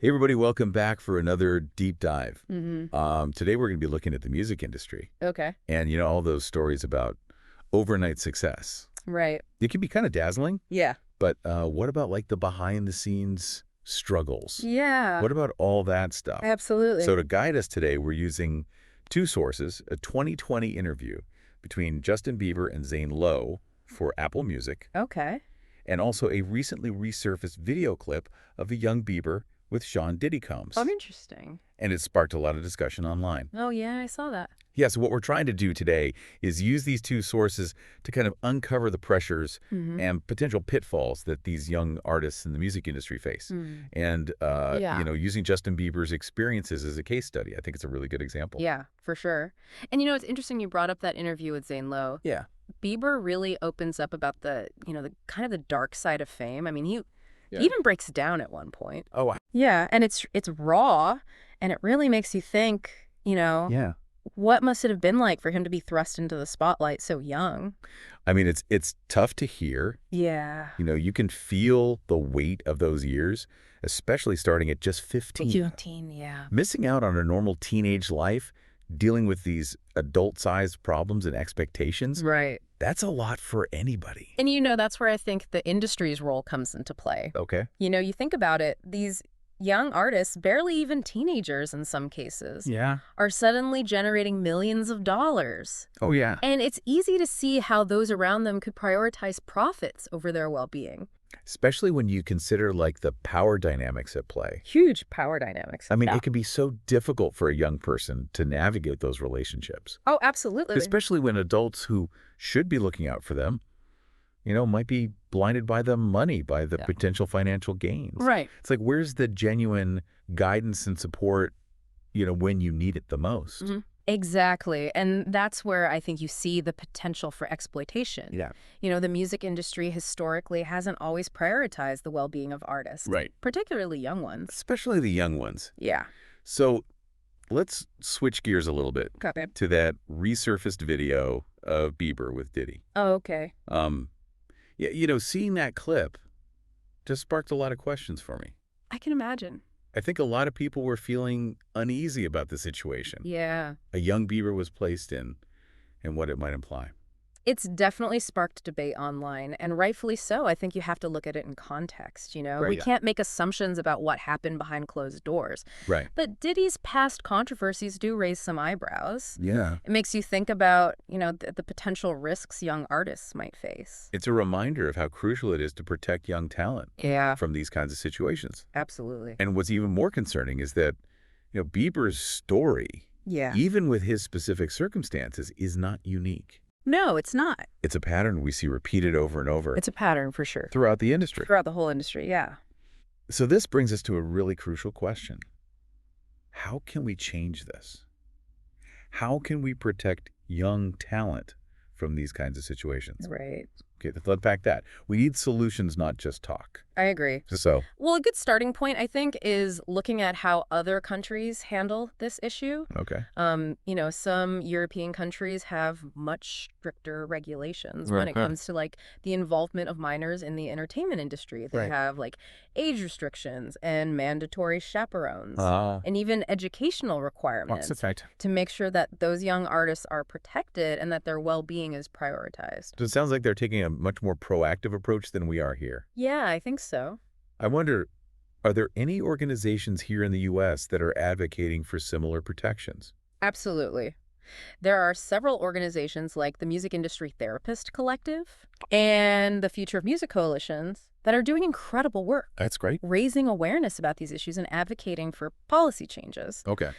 Hey everybody, welcome back for another deep dive. Mm-hmm. Today we're going to be looking at the music industry Okay. and all those stories about overnight success. Right. It can be kind of dazzling, Yeah. but what about like the behind the scenes struggles? Yeah. What about all that stuff? Absolutely. So to guide us today, we're using two sources, a 2020 interview between Justin Bieber and Zane Lowe for Apple Music, Okay. and also a recently resurfaced video clip of a young Bieber with Sean Diddy Combs. Oh, interesting. And it sparked a lot of discussion online. Oh, yeah, I saw that. Yeah, so what we're trying to do today is use these two sources to kind of uncover the pressures Mm-hmm. and potential pitfalls that these young artists in the music industry face. And, Yeah. using Justin Bieber's experiences as a case study, I think it's a really good example. Yeah, for sure. And it's interesting you brought up that interview with Zane Lowe. Yeah. Bieber really opens up about the kind of the dark side of fame. I mean, he Yeah. even breaks down at one point. Oh, wow. Yeah, and it's raw, and it really makes you think, Yeah. what must it have been like for him to be thrust into the spotlight so young? I mean, it's tough to hear. Yeah. You can feel the weight of those years, especially starting at just 15. 15, yeah. Missing out on a normal teenage life, dealing with these adult-sized problems and expectations, Right. that's a lot for anybody. And that's where I think the industry's role comes into play. Okay. You think about it, these young artists, barely even teenagers in some cases, Yeah. are suddenly generating millions of dollars. Oh, yeah. And it's easy to see how those around them could prioritize profits over their well-being. Especially when you consider, like, the power dynamics at play. Huge power dynamics. I mean, Yeah. it can be so difficult for a young person to navigate those relationships. Oh, absolutely. Especially when adults who should be looking out for them, might be blinded by the money, by the potential financial gains. Right. It's like, where's the genuine guidance and support, when you need it the most? Mm-hmm. Exactly. And that's where I think you see the potential for exploitation. Yeah. The music industry historically hasn't always prioritized the well-being of artists. Right. Particularly young ones. Especially the young ones. Yeah. So let's switch gears a little bit Okay. to that resurfaced video of Bieber with Diddy. Oh, okay. Yeah, seeing that clip just sparked a lot of questions for me. I can imagine. I think a lot of people were feeling uneasy about the situation Yeah. a young Bieber was placed in and what it might imply. It's definitely sparked debate online, and rightfully so. I think you have to look at it in context, Right, We yeah. can't make assumptions about what happened behind closed doors. Right. But Diddy's past controversies do raise some eyebrows. Yeah. It makes you think about, the potential risks young artists might face. It's a reminder of how crucial it is to protect young talent Yeah, from these kinds of situations. absolutely. And what's even more concerning is that, Bieber's story, Yeah. even with his specific circumstances, is not unique. No, it's not. It's a pattern we see repeated over and over It's a pattern for sure. throughout the industry. Throughout the whole industry, yeah. So this brings us to a really crucial question. How can we change this? How can we protect young talent from these kinds of situations? Right. Okay, let's unpack that. We need solutions, not just talk. I agree. So, Well, a good starting point, I think, is looking at how other countries handle this issue. okay. Some European countries have much stricter regulations when Right, it right. comes to the involvement of minors in the entertainment industry. They Right. have age restrictions and mandatory chaperones and even educational requirements right. to make sure that those young artists are protected and that their well-being is prioritized. So it sounds like they're taking a much more proactive approach than we are here. Yeah, I think so. I wonder, are there any organizations here in the U.S. that are advocating for similar protections? Absolutely. There are several organizations like the Music Industry Therapist Collective and the Future of Music Coalitions that are doing incredible work, That's great. raising awareness about these issues and advocating for policy changes. Okay.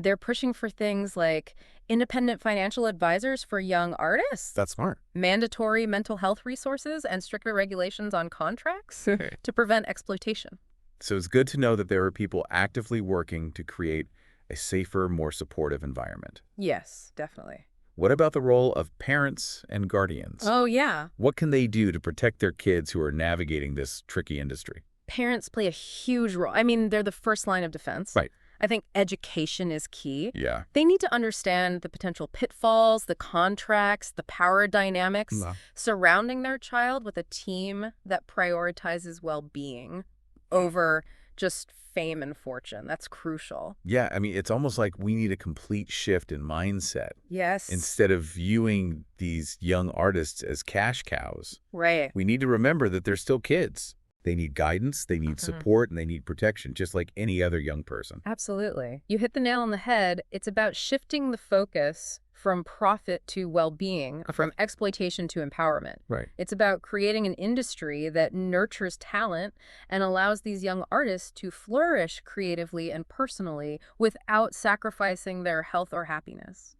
They're pushing for things like independent financial advisors for young artists, That's smart. mandatory mental health resources, and stricter regulations on contracts to prevent exploitation. So it's good to know that there are people actively working to create a safer, more supportive environment. Yes, definitely. What about the role of parents and guardians? Oh, yeah. What can they do to protect their kids who are navigating this tricky industry? Parents play a huge role. I mean, they're the first line of defense. Right. I think education is key. Yeah. They need to understand the potential pitfalls, the contracts, the power dynamics surrounding their child with a team that prioritizes well-being over just fame and fortune. That's crucial. Yeah, I mean, it's almost like we need a complete shift in mindset. Yes. Instead of viewing these young artists as cash cows, Right. we need to remember that they're still kids. They need guidance, they need support, and they need protection, just like any other young person. Absolutely. You hit the nail on the head. It's about shifting the focus from profit to well-being, from exploitation to empowerment. Right. It's about creating an industry that nurtures talent and allows these young artists to flourish creatively and personally without sacrificing their health or happiness.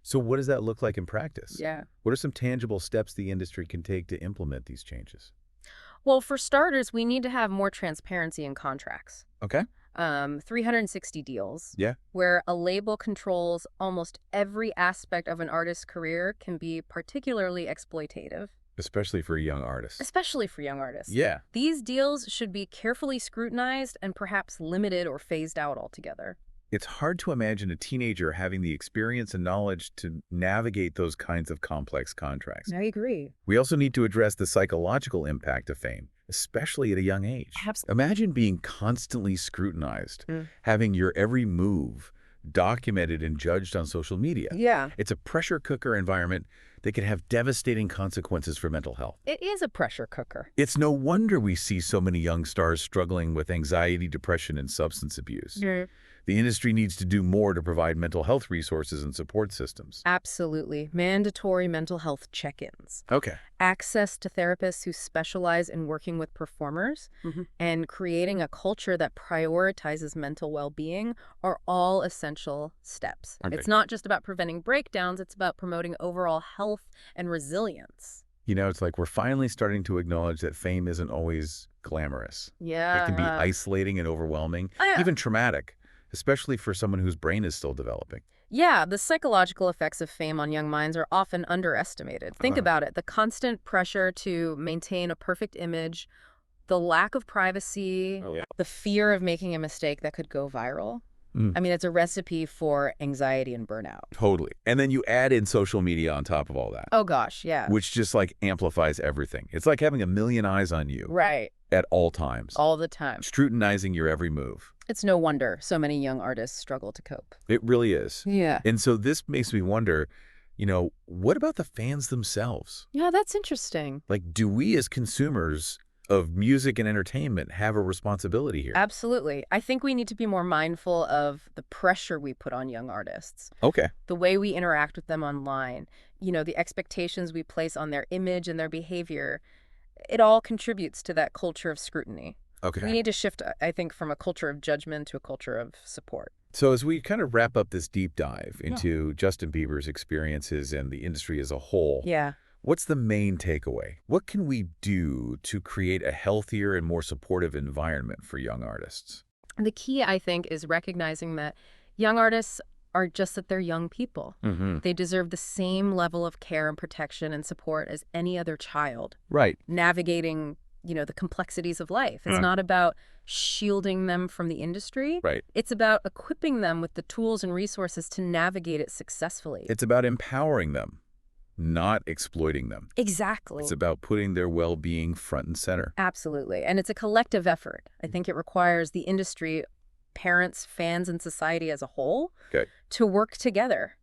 So what does that look like in practice? Yeah. What are some tangible steps the industry can take to implement these changes? Well, for starters, we need to have more transparency in contracts. Okay. 360 deals. Yeah. Where a label controls almost every aspect of an artist's career can be particularly exploitative. Especially for a young artist. Especially for young artists. Yeah. These deals should be carefully scrutinized and perhaps limited or phased out altogether. It's hard to imagine a teenager having the experience and knowledge to navigate those kinds of complex contracts. I agree. We also need to address the psychological impact of fame, especially at a young age. Imagine being constantly scrutinized, having your every move documented and judged on social media. Yeah. It's a pressure cooker environment that can have devastating consequences for mental health. It is a pressure cooker. It's no wonder we see so many young stars struggling with anxiety, depression, and substance abuse. The industry needs to do more to provide mental health resources and support systems. Absolutely. Mandatory mental health check-ins. Okay. Access to therapists who specialize in working with performers and creating a culture that prioritizes mental well-being are all essential steps. Okay. It's not just about preventing breakdowns, it's about promoting overall health and resilience. You know, it's like we're finally starting to acknowledge that fame isn't always glamorous. Yeah. It can be isolating and overwhelming, even traumatic, especially for someone whose brain is still developing. Yeah, the psychological effects of fame on young minds are often underestimated. Think about it. The constant pressure to maintain a perfect image, the lack of privacy, the fear of making a mistake that could go viral. I mean, it's a recipe for anxiety and burnout. Totally. And then you add in social media on top of all that. Oh, gosh, yeah. Which just like amplifies everything. It's like having a million eyes on you. Right. At all times. All the time. Scrutinizing your every move. It's no wonder so many young artists struggle to cope. It really is. Yeah. And so this makes me wonder, you know, what about the fans themselves? Yeah, that's interesting. Like, do we as consumers of music and entertainment have a responsibility here? Absolutely. I think we need to be more mindful of the pressure we put on young artists. Okay. The way we interact with them online, you know, the expectations we place on their image and their behavior. It all contributes to that culture of scrutiny. Okay. We need to shift, I think, from a culture of judgment to a culture of support. So as we kind of wrap up this deep dive into Justin Bieber's experiences and the industry as a whole, what's the main takeaway? What can we do to create a healthier and more supportive environment for young artists? The key, I think, is recognizing that young artists are just that they're young people. They deserve the same level of care and protection and support as any other child. Right. Navigating, you know, the complexities of life. It's not about shielding them from the industry. Right. It's about equipping them with the tools and resources to navigate it successfully. It's about empowering them, not exploiting them. Exactly. It's about putting their well-being front and center. Absolutely. And it's a collective effort. I think it requires the industry, parents, fans, and society as a whole to work together.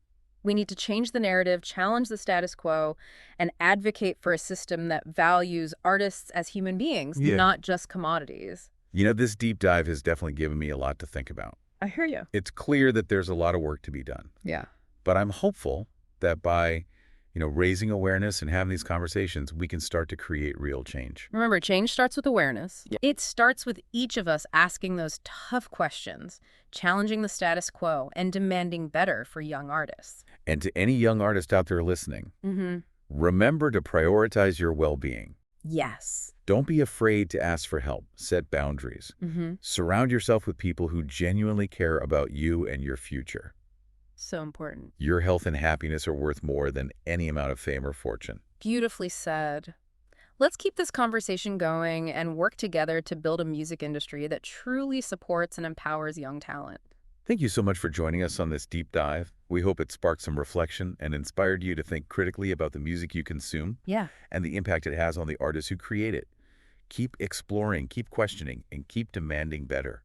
We need to change the narrative, challenge the status quo, and advocate for a system that values artists as human beings, not just commodities. You know, this deep dive has definitely given me a lot to think about. I hear you. It's clear that there's a lot of work to be done. Yeah. But I'm hopeful that by, you know, raising awareness and having these conversations, we can start to create real change. Remember, change starts with awareness. It starts with each of us asking those tough questions, challenging the status quo, and demanding better for young artists. And to any young artist out there listening, remember to prioritize your well-being. Yes. Don't be afraid to ask for help. Set boundaries. Surround yourself with people who genuinely care about you and your future. So important. Your health and happiness are worth more than any amount of fame or fortune. Beautifully said. Let's keep this conversation going and work together to build a music industry that truly supports and empowers young talent. Thank you so much for joining us on this deep dive. We hope it sparked some reflection and inspired you to think critically about the music you consume and the impact it has on the artists who create it. Keep exploring, keep questioning, and keep demanding better.